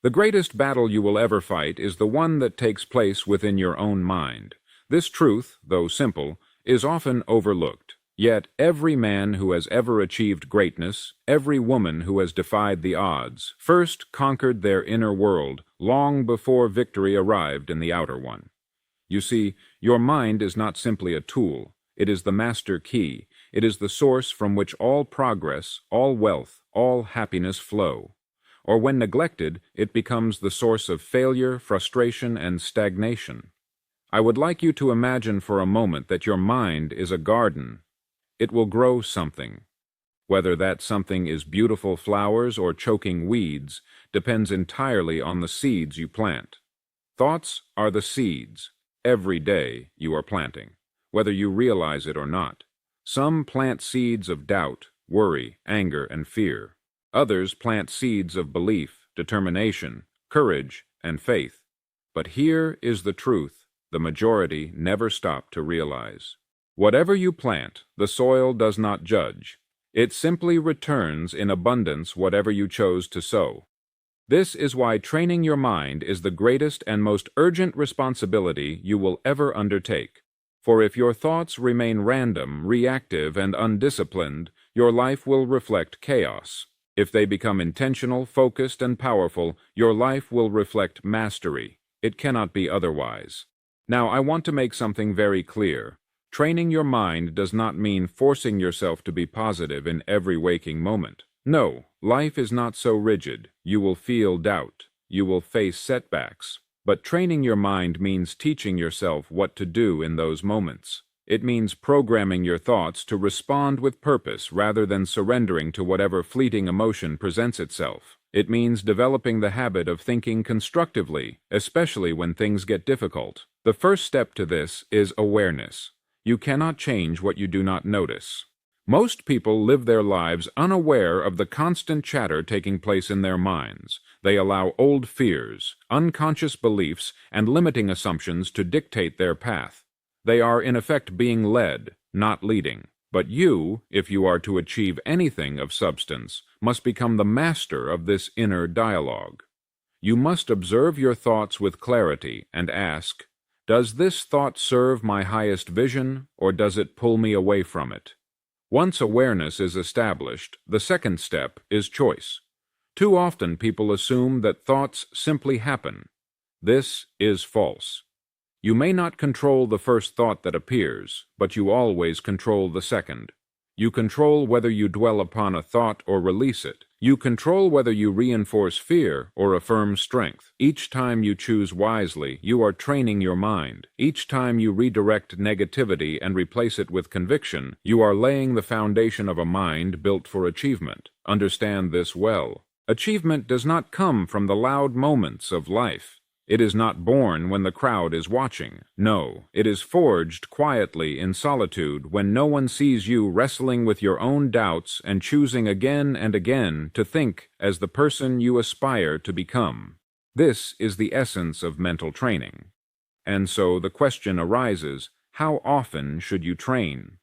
The greatest battle you will ever fight is the one that takes place within your own mind. This truth, though simple, is often overlooked. Yet every man who has ever achieved greatness, every woman who has defied the odds, first conquered their inner world long before victory arrived in the outer one. You see, your mind is not simply a tool. It is the master key. It is the source from which all progress, all wealth, all happiness flow. Or when neglected, it becomes the source of failure, frustration, and stagnation. I would like you to imagine for a moment that your mind is a garden. It will grow something. Whether that something is beautiful flowers or choking weeds depends entirely on the seeds you plant. Thoughts are the seeds. Every day you are planting, whether you realize it or not. Some plant seeds of doubt, worry, anger, and fear. Others plant seeds of belief, determination, courage, and faith. But here is the truth the majority never stop to realize. Whatever you plant, the soil does not judge. It simply returns in abundance whatever you chose to sow. This is why training your mind is the greatest and most urgent responsibility you will ever undertake. For if your thoughts remain random, reactive, and undisciplined, your life will reflect chaos. If they become intentional, focused, and powerful, your life will reflect mastery. It cannot be otherwise. Now, I want to make something very clear. Training your mind does not mean forcing yourself to be positive in every waking moment. No, life is not so rigid. You will feel doubt. You will face setbacks. But training your mind means teaching yourself what to do in those moments. It means programming your thoughts to respond with purpose rather than surrendering to whatever fleeting emotion presents itself. It means developing the habit of thinking constructively, especially when things get difficult. The first step to this is awareness. You cannot change what you do not notice. Most people live their lives unaware of the constant chatter taking place in their minds. They allow old fears, unconscious beliefs, and limiting assumptions to dictate their path. They are in effect being led, not leading. But you, if you are to achieve anything of substance, must become the master of this inner dialogue. You must observe your thoughts with clarity and ask, does this thought serve my highest vision, or does it pull me away from it? Once awareness is established, the second step is choice. Too often people assume that thoughts simply happen. This is false. You may not control the first thought that appears, but you always control the second. You control whether you dwell upon a thought or release it. You control whether you reinforce fear or affirm strength. Each time you choose wisely, you are training your mind. Each time you redirect negativity and replace it with conviction, you are laying the foundation of a mind built for achievement. Understand this well. Achievement does not come from the loud moments of life. It is not born when the crowd is watching. No, it is forged quietly in solitude when no one sees you wrestling with your own doubts and choosing again and again to think as the person you aspire to become. This is the essence of mental training. And so the question arises, how often should you train?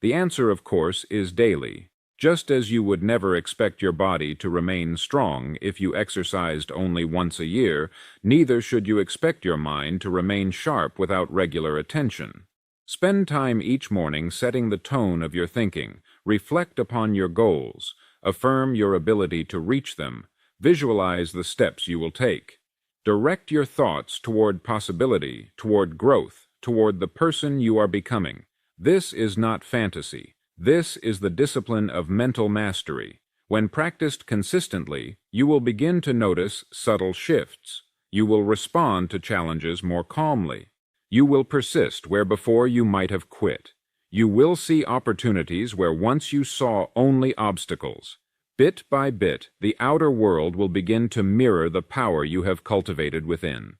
The answer, of course, is daily. Just as you would never expect your body to remain strong if you exercised only once a year, neither should you expect your mind to remain sharp without regular attention. Spend time each morning setting the tone of your thinking. Reflect upon your goals. Affirm your ability to reach them. Visualize the steps you will take. Direct your thoughts toward possibility, toward growth, toward the person you are becoming. This is not fantasy. This is the discipline of mental mastery. When practiced consistently, you will begin to notice subtle shifts. You will respond to challenges more calmly. You will persist where before you might have quit. You will see opportunities where once you saw only obstacles. Bit by bit, the outer world will begin to mirror the power you have cultivated within.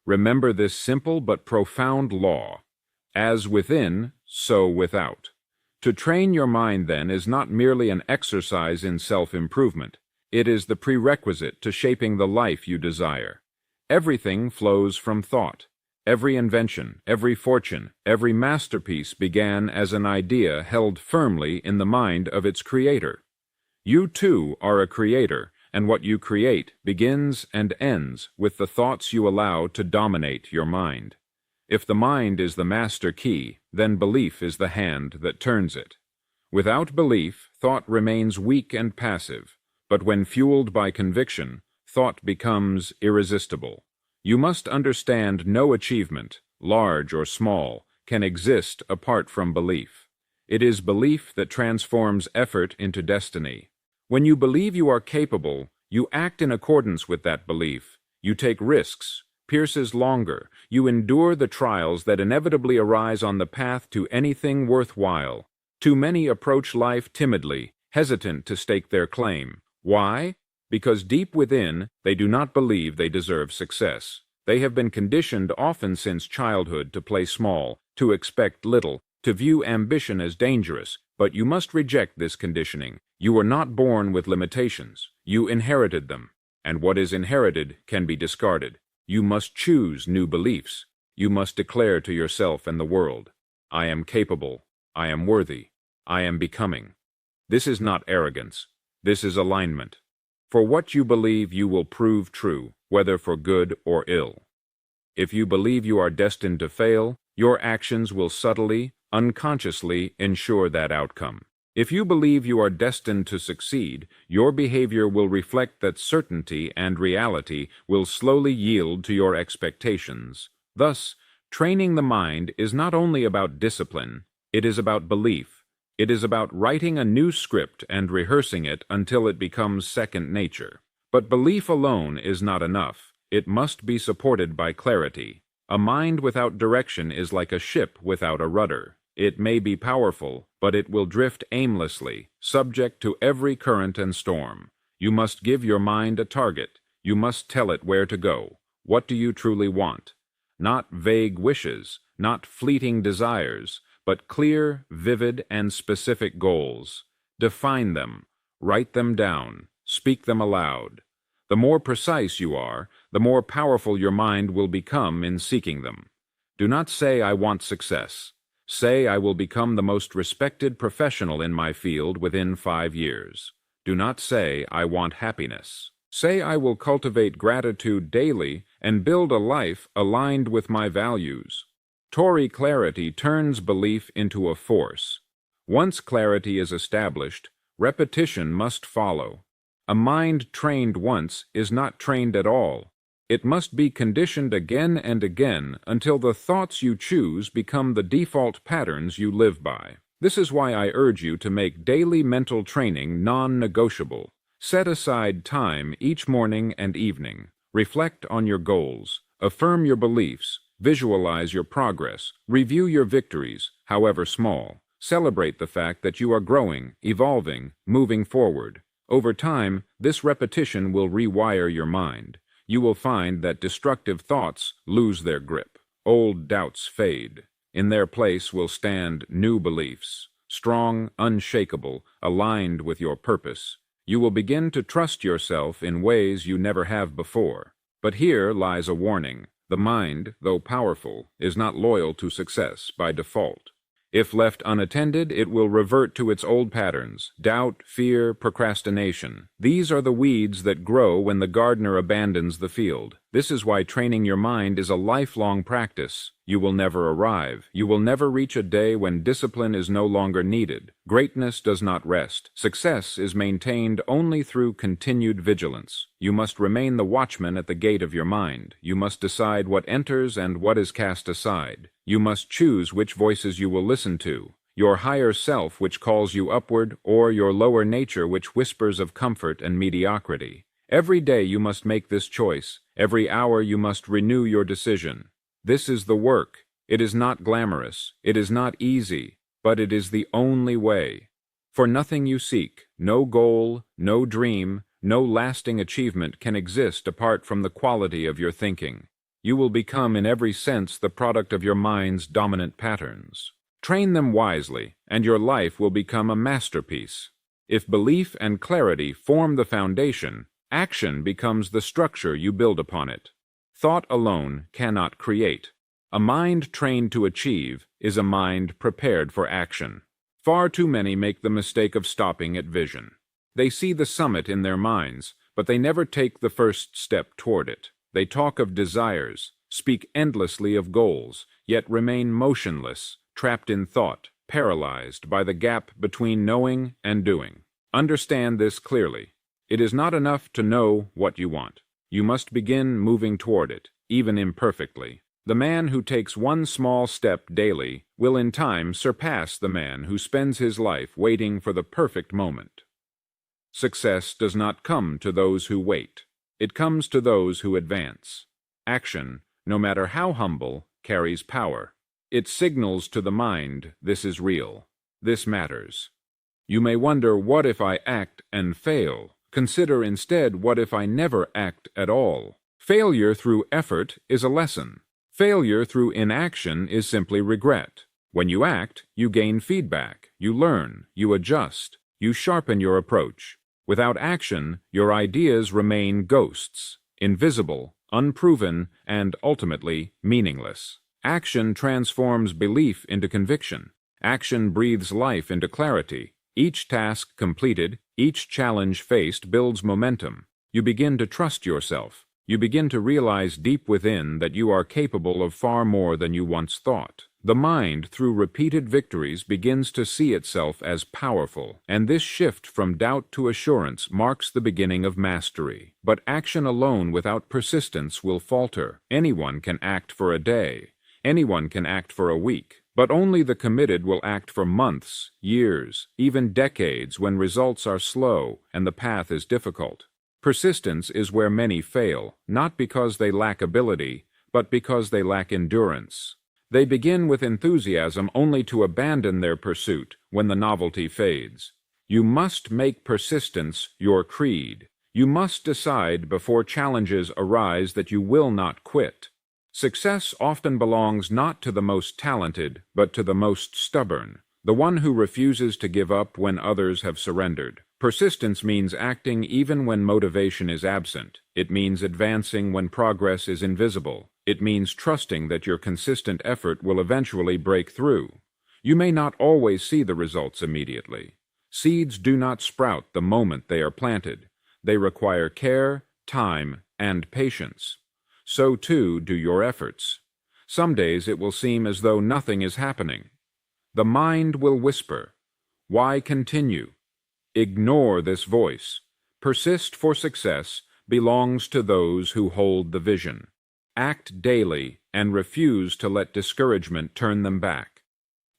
Remember this simple but profound law. As within, so without. To train your mind, then, is not merely an exercise in self-improvement. It is the prerequisite to shaping the life you desire. Everything flows from thought. Every invention, every fortune, every masterpiece began as an idea held firmly in the mind of its creator. You, too, are a creator, and what you create begins and ends with the thoughts you allow to dominate your mind. If the mind is the master key, then belief is the hand that turns it. Without belief, thought remains weak and passive, but when fueled by conviction, thought becomes irresistible. You must understand no achievement, large or small, can exist apart from belief. It is belief that transforms effort into destiny. When you believe you are capable, you act in accordance with that belief. You take risks, pierces longer, you endure the trials that inevitably arise on the path to anything worthwhile. Too many approach life timidly, hesitant to stake their claim. Why? Because deep within, they do not believe they deserve success. They have been conditioned often since childhood to play small, to expect little, to view ambition as dangerous, but you must reject this conditioning. You were not born with limitations. You inherited them, and what is inherited can be discarded. You must choose new beliefs. You must declare to yourself and the world, I am capable, I am worthy, I am becoming. This is not arrogance. This is alignment. For what you believe you will prove true, whether for good or ill. If you believe you are destined to fail, your actions will subtly, unconsciously ensure that outcome. If you believe you are destined to succeed, your behavior will reflect that certainty, and reality will slowly yield to your expectations. Thus, training the mind is not only about discipline, it is about belief. It is about writing a new script and rehearsing it until it becomes second nature. But belief alone is not enough. It must be supported by clarity. A mind without direction is like a ship without a rudder. It may be powerful, but it will drift aimlessly, subject to every current and storm. You must give your mind a target. You must tell it where to go. What do you truly want? Not vague wishes, not fleeting desires, but clear, vivid, and specific goals. Define them, write them down, speak them aloud. The more precise you are, the more powerful your mind will become in seeking them. Do not say, I want success. Say, I will become the most respected professional in my field within 5 years. Do not say, I want happiness. Say, I will cultivate gratitude daily and build a life aligned with my values. Tory clarity turns belief into a force. Once clarity is established, repetition must follow. A mind trained once is not trained at all. It must be conditioned again and again until the thoughts you choose become the default patterns you live by. This is why I urge you to make daily mental training non-negotiable. Set aside time each morning and evening. Reflect on your goals. Affirm your beliefs. Visualize your progress. Review your victories, however small. Celebrate the fact that you are growing, evolving, moving forward. Over time, this repetition will rewire your mind. You will find that destructive thoughts lose their grip. Old doubts fade. In their place will stand new beliefs, strong, unshakable, aligned with your purpose. You will begin to trust yourself in ways you never have before. But here lies a warning. The mind, though powerful, is not loyal to success by default. If left unattended, it will revert to its old patterns: doubt, fear, procrastination. These are the weeds that grow when the gardener abandons the field. This is why training your mind is a lifelong practice. You will never arrive. You will never reach a day when discipline is no longer needed. Greatness does not rest. Success is maintained only through continued vigilance. You must remain the watchman at the gate of your mind. You must decide what enters and what is cast aside. You must choose which voices you will listen to. Your higher self which calls you upward, or your lower nature which whispers of comfort and mediocrity. Every day you must make this choice. Every hour you must renew your decision. This is the work. It is not glamorous. It is not easy, but it is the only way. For nothing you seek, no goal, no dream, no lasting achievement can exist apart from the quality of your thinking. You will become in every sense the product of your mind's dominant patterns. Train them wisely, and your life will become a masterpiece. If belief and clarity form the foundation, action becomes the structure you build upon it. Thought alone cannot create. A mind trained to achieve is a mind prepared for action. Far too many make the mistake of stopping at vision. They see the summit in their minds, but they never take the first step toward it. They talk of desires, speak endlessly of goals, yet remain motionless, trapped in thought, paralyzed by the gap between knowing and doing. Understand this clearly. It is not enough to know what you want. You must begin moving toward it, even imperfectly. The man who takes one small step daily will in time surpass the man who spends his life waiting for the perfect moment. Success does not come to those who wait. It comes to those who advance. Action, no matter how humble, carries power. It signals to the mind, this is real. This matters. You may wonder, what if I act and fail? Consider instead, what if I never act at all? Failure through effort is a lesson. Failure through inaction is simply regret. When you act, you gain feedback, you learn, you adjust, you sharpen your approach. Without action, your ideas remain ghosts, invisible, unproven, and ultimately meaningless. Action transforms belief into conviction. Action breathes life into clarity. Each task completed, each challenge faced builds momentum. You begin to trust yourself. You begin to realize deep within that you are capable of far more than you once thought. The mind, through repeated victories, begins to see itself as powerful, and this shift from doubt to assurance marks the beginning of mastery. But action alone without persistence will falter. Anyone can act for a day. Anyone can act for a week. But only the committed will act for months, years, even decades when results are slow and the path is difficult. Persistence is where many fail, not because they lack ability, but because they lack endurance. They begin with enthusiasm only to abandon their pursuit when the novelty fades. You must make persistence your creed. You must decide before challenges arise that you will not quit. Success often belongs not to the most talented, but to the most stubborn, the one who refuses to give up when others have surrendered. Persistence means acting even when motivation is absent. It means advancing when progress is invisible. It means trusting that your consistent effort will eventually break through. You may not always see the results immediately. Seeds do not sprout the moment they are planted. They require care, time, and patience. So too do your efforts. Some days it will seem as though nothing is happening. The mind will whisper, "Why continue?" Ignore this voice. Persist for success belongs to those who hold the vision. Act daily and refuse to let discouragement turn them back.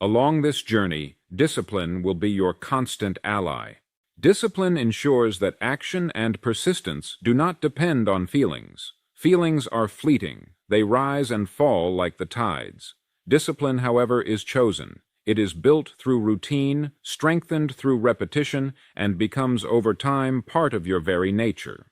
Along this journey, discipline will be your constant ally. Discipline ensures that action and persistence do not depend on feelings. Feelings are fleeting. They rise and fall like the tides. Discipline, however, is chosen. It is built through routine, strengthened through repetition, and becomes over time part of your very nature.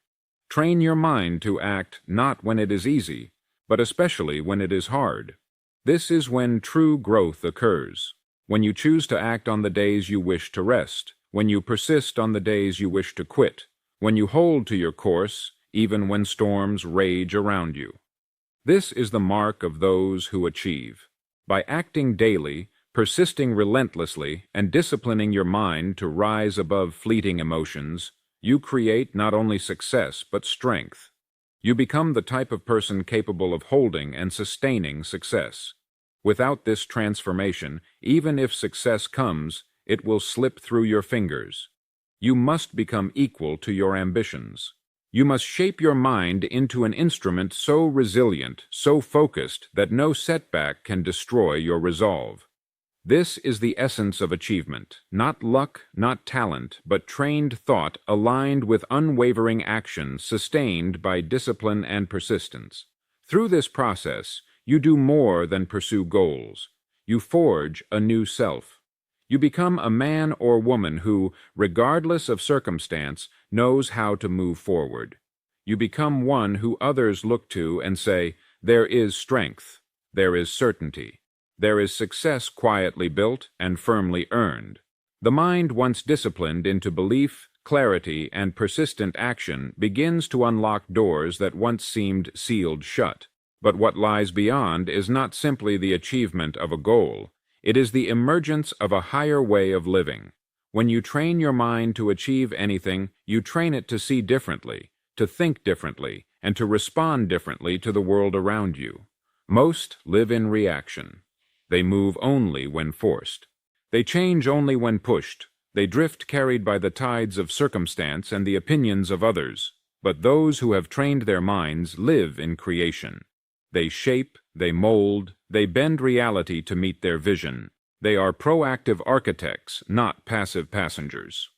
Train your mind to act not when it is easy, but especially when it is hard. This is when true growth occurs. When you choose to act on the days you wish to rest, when you persist on the days you wish to quit, when you hold to your course, even when storms rage around you. This is the mark of those who achieve. By acting daily, persisting relentlessly, and disciplining your mind to rise above fleeting emotions, you create not only success but strength. You become the type of person capable of holding and sustaining success. Without this transformation, even if success comes, it will slip through your fingers. You must become equal to your ambitions. You must shape your mind into an instrument so resilient, so focused, that no setback can destroy your resolve. This is the essence of achievement, not luck, not talent, but trained thought aligned with unwavering action sustained by discipline and persistence. Through this process, you do more than pursue goals. You forge a new self. You become a man or woman who, regardless of circumstance, knows how to move forward. You become one who others look to and say, "There is strength, there is certainty. There is success quietly built and firmly earned." The mind, once disciplined into belief, clarity, and persistent action, begins to unlock doors that once seemed sealed shut. But what lies beyond is not simply the achievement of a goal. It is the emergence of a higher way of living. When you train your mind to achieve anything, you train it to see differently, to think differently, and to respond differently to the world around you. Most live in reaction. They move only when forced. They change only when pushed. They drift carried by the tides of circumstance and the opinions of others. But those who have trained their minds live in creation. They shape, they mold, they bend reality to meet their vision. They are proactive architects, not passive passengers.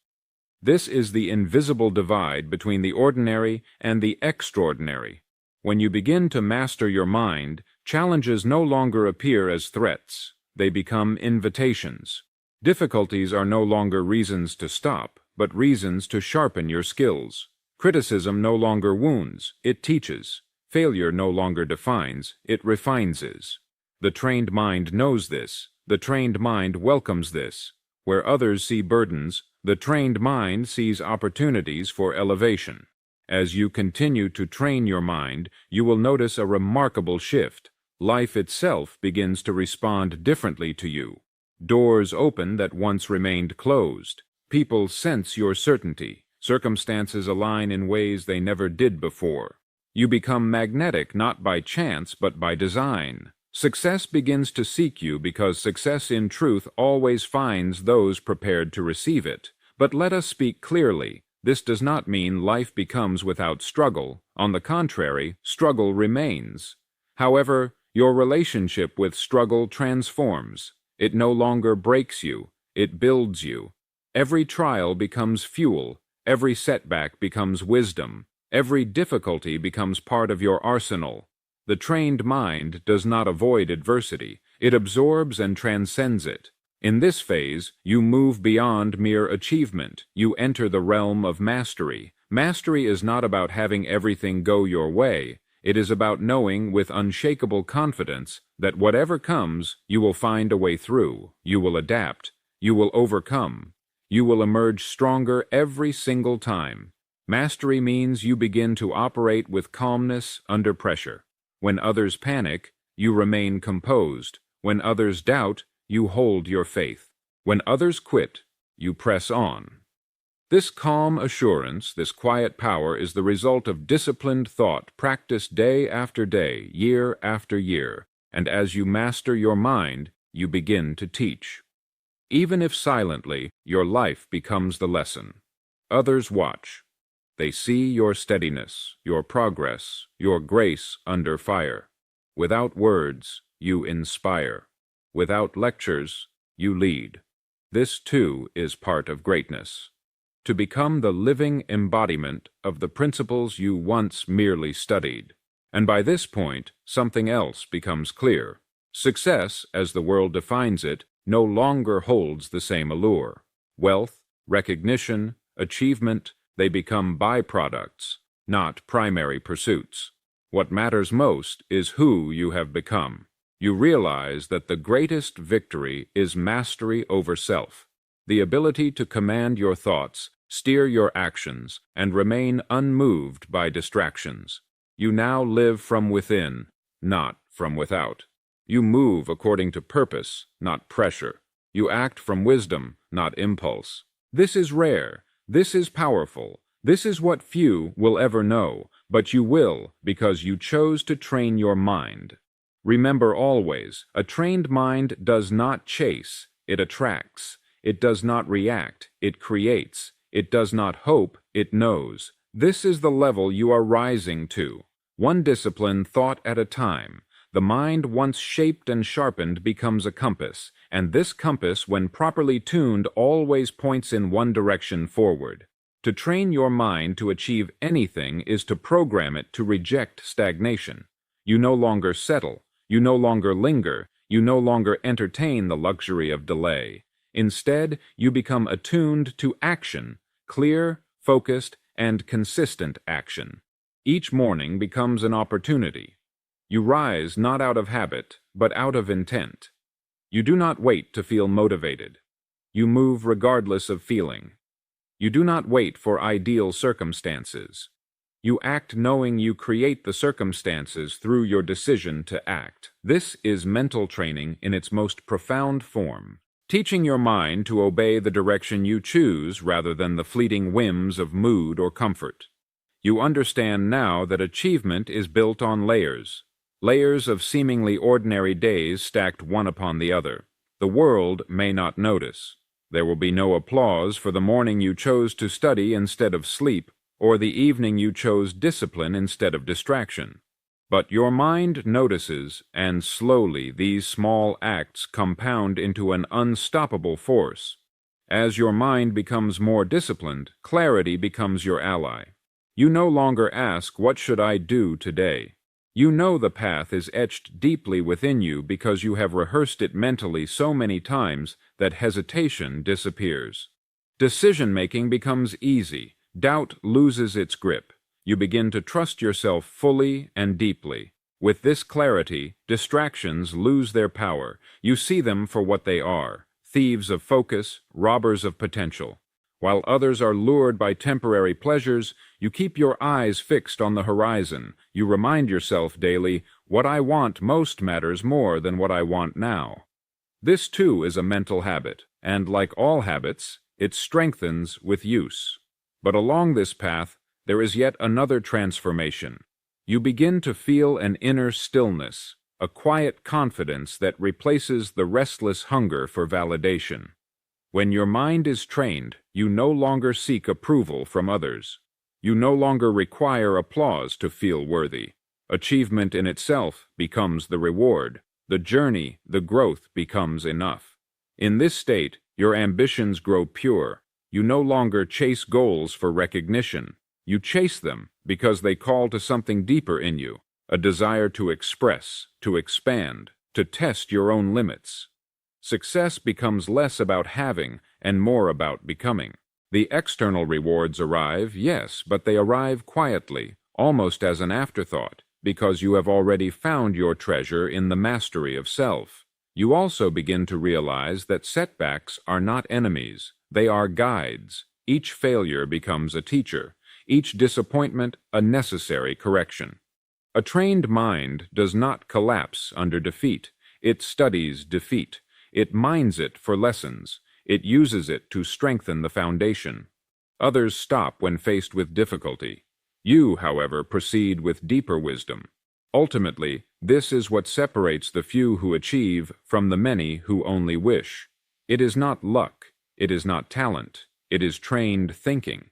This is the invisible divide between the ordinary and the extraordinary. When you begin to master your mind, challenges no longer appear as threats. They become invitations. Difficulties are no longer reasons to stop, but reasons to sharpen your skills. Criticism no longer wounds, it teaches. Failure no longer defines, it refines. The trained mind knows this. The trained mind welcomes this. Where others see burdens, the trained mind sees opportunities for elevation. As you continue to train your mind, you will notice a remarkable shift. Life itself begins to respond differently to you. Doors open that once remained closed. People sense your certainty. Circumstances align in ways they never did before. You become magnetic not by chance but by design. Success begins to seek you because success in truth always finds those prepared to receive it. But let us speak clearly. This does not mean life becomes without struggle. On the contrary, struggle remains. However, your relationship with struggle transforms. It no longer breaks you, it builds you. Every trial becomes fuel. Every setback becomes wisdom. Every difficulty becomes part of your arsenal. The trained mind does not avoid adversity. It absorbs and transcends it. In this phase, you move beyond mere achievement. You enter the realm of mastery. Mastery is not about having everything go your way. It is about knowing with unshakable confidence that whatever comes, you will find a way through. You will adapt. You will overcome. You will emerge stronger every single time. Mastery means you begin to operate with calmness under pressure. When others panic, you remain composed. When others doubt, you hold your faith. When others quit, you press on. This calm assurance, this quiet power is the result of disciplined thought practiced day after day, year after year, and as you master your mind, you begin to teach. Even if silently, your life becomes the lesson. Others watch. They see your steadiness, your progress, your grace under fire. Without words, you inspire. Without lectures, you lead. This, too, is part of greatness. To become the living embodiment of the principles you once merely studied. And by this point, something else becomes clear. Success, as the world defines it, no longer holds the same allure. Wealth, recognition, achievement, they become byproducts, not primary pursuits. What matters most is who you have become. You realize that the greatest victory is mastery over self, the ability to command your thoughts, steer your actions, and remain unmoved by distractions. You now live from within, not from without. You move according to purpose, not pressure. You act from wisdom, not impulse. This is rare. This is powerful. This is what few will ever know, but you will because you chose to train your mind. Remember always, a trained mind does not chase, it attracts. It does not react, it creates. It does not hope, it knows. This is the level you are rising to. One discipline thought at a time. The mind once shaped and sharpened becomes a compass, and this compass, when properly tuned, always points in one direction forward. To train your mind to achieve anything is to program it to reject stagnation. You no longer settle. You no longer linger. You no longer entertain the luxury of delay. Instead, you become attuned to action, clear, focused, and consistent action. Each morning becomes an opportunity. You rise not out of habit, but out of intent. You do not wait to feel motivated. You move regardless of feeling. You do not wait for ideal circumstances. You act knowing you create the circumstances through your decision to act. This is mental training in its most profound form, teaching your mind to obey the direction you choose rather than the fleeting whims of mood or comfort. You understand now that achievement is built on layers. Layers of seemingly ordinary days stacked one upon the other. The world may not notice. There will be no applause for the morning you chose to study instead of sleep, or the evening you chose discipline instead of distraction. But your mind notices, and slowly these small acts compound into an unstoppable force. As your mind becomes more disciplined, clarity becomes your ally. You no longer ask, "What should I do today?" You know the path is etched deeply within you because you have rehearsed it mentally so many times that hesitation disappears. Decision-making becomes easy. Doubt loses its grip. You begin to trust yourself fully and deeply. With this clarity, distractions lose their power. You see them for what they are: thieves of focus, robbers of potential. While others are lured by temporary pleasures, you keep your eyes fixed on the horizon. You remind yourself daily, "What I want most matters more than what I want now." This too is a mental habit, and like all habits, it strengthens with use. But along this path, there is yet another transformation. You begin to feel an inner stillness, a quiet confidence that replaces the restless hunger for validation. When your mind is trained, you no longer seek approval from others. You no longer require applause to feel worthy. Achievement in itself becomes the reward. The journey, the growth becomes enough. In this state, your ambitions grow pure. You no longer chase goals for recognition. You chase them because they call to something deeper in you, a desire to express, to expand, to test your own limits. Success becomes less about having and more about becoming. The external rewards arrive, yes, but they arrive quietly, almost as an afterthought, because you have already found your treasure in the mastery of self. You also begin to realize that setbacks are not enemies, they are guides. Each failure becomes a teacher, each disappointment a necessary correction. A trained mind does not collapse under defeat. It studies defeat. It mines it for lessons. It uses it to strengthen the foundation. Others stop when faced with difficulty. You, however, proceed with deeper wisdom. Ultimately, this is what separates the few who achieve from the many who only wish. It is not luck. It is not talent. It is trained thinking.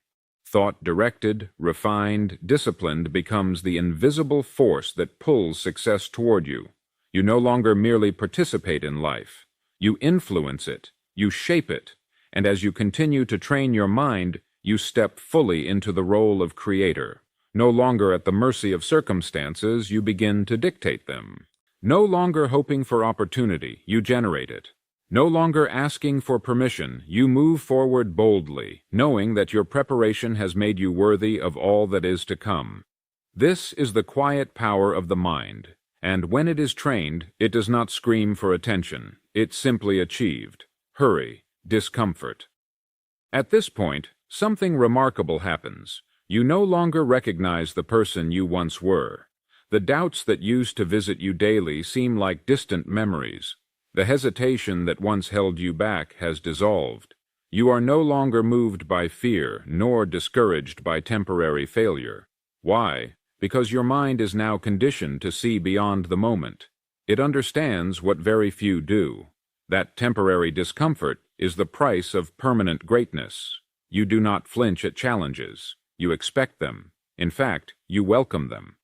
Thought directed, refined, disciplined becomes the invisible force that pulls success toward you. You no longer merely participate in life. You influence it, you shape it, and as you continue to train your mind, you step fully into the role of creator. No longer at the mercy of circumstances, you begin to dictate them. No longer hoping for opportunity, you generate it. No longer asking for permission, you move forward boldly, knowing that your preparation has made you worthy of all that is to come. This is the quiet power of the mind, and when it is trained, it does not scream for attention. It's simply achieved. Hurry, discomfort. At this point, something remarkable happens. You no longer recognize the person you once were. The doubts that used to visit you daily seem like distant memories. The hesitation that once held you back has dissolved. You are no longer moved by fear, nor discouraged by temporary failure. Why? Because your mind is now conditioned to see beyond the moment. It understands what very few do. That temporary discomfort is the price of permanent greatness. You do not flinch at challenges. You expect them. In fact, you welcome them.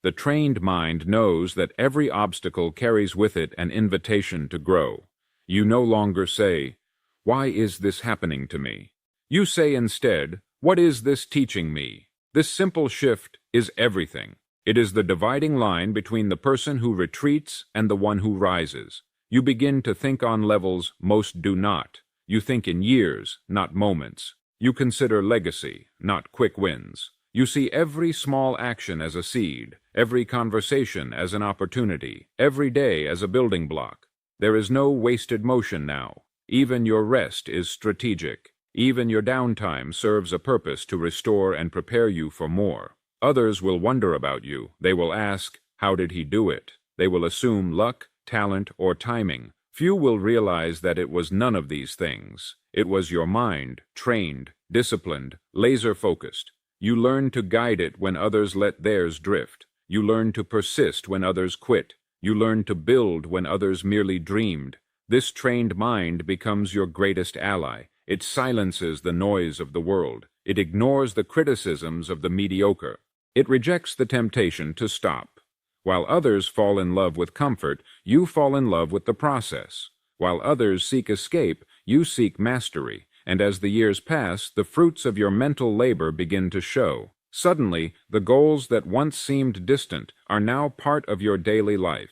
The trained mind knows that every obstacle carries with it an invitation to grow. You no longer say, "Why is this happening to me?" You say instead, "What is this teaching me?" This simple shift is everything. It is the dividing line between the person who retreats and the one who rises. You begin to think on levels most do not. You think in years, not moments. You consider legacy, not quick wins. You see every small action as a seed, every conversation as an opportunity, every day as a building block. There is no wasted motion now. Even your rest is strategic. Even your downtime serves a purpose to restore and prepare you for more. Others will wonder about you. They will ask, "How did he do it?" They will assume luck, talent, or timing. Few will realize that it was none of these things. It was your mind, trained, disciplined, laser-focused. You learn to guide it when others let theirs drift. You learn to persist when others quit. You learn to build when others merely dreamed. This trained mind becomes your greatest ally. It silences the noise of the world. It ignores the criticisms of the mediocre. It rejects the temptation to stop. While others fall in love with comfort, you fall in love with the process. While others seek escape, you seek mastery. And as the years pass, the fruits of your mental labor begin to show. Suddenly, the goals that once seemed distant are now part of your daily life.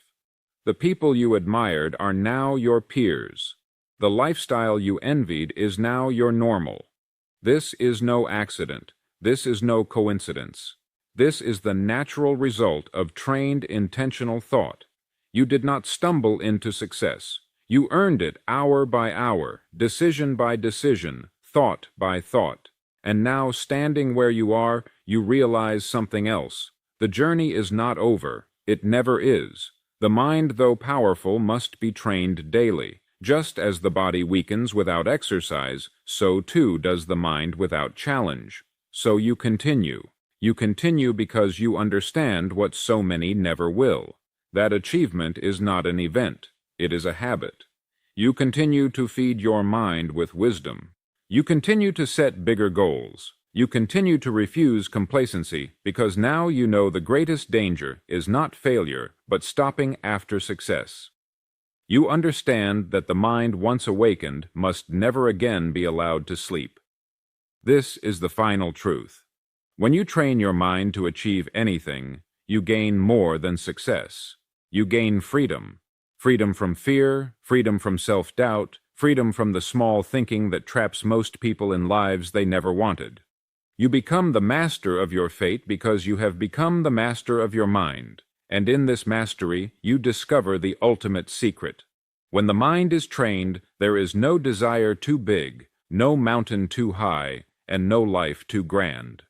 The people you admired are now your peers. The lifestyle you envied is now your normal. This is no accident. This is no coincidence. This is the natural result of trained, intentional thought. You did not stumble into success. You earned it hour by hour, decision by decision, thought by thought. And now, standing where you are, you realize something else. The journey is not over. It never is. The mind, though powerful, must be trained daily. Just as the body weakens without exercise, so too does the mind without challenge. So you continue. You continue because you understand what so many never will. That achievement is not an event. It is a habit. You continue to feed your mind with wisdom. You continue to set bigger goals. You continue to refuse complacency because now you know the greatest danger is not failure, but stopping after success. You understand that the mind once awakened must never again be allowed to sleep. This is the final truth. When you train your mind to achieve anything, you gain more than success. You gain freedom. Freedom from fear, freedom from self-doubt, freedom from the small thinking that traps most people in lives they never wanted. You become the master of your fate because you have become the master of your mind, and in this mastery you discover the ultimate secret. When the mind is trained, there is no desire too big, no mountain too high, and no life too grand.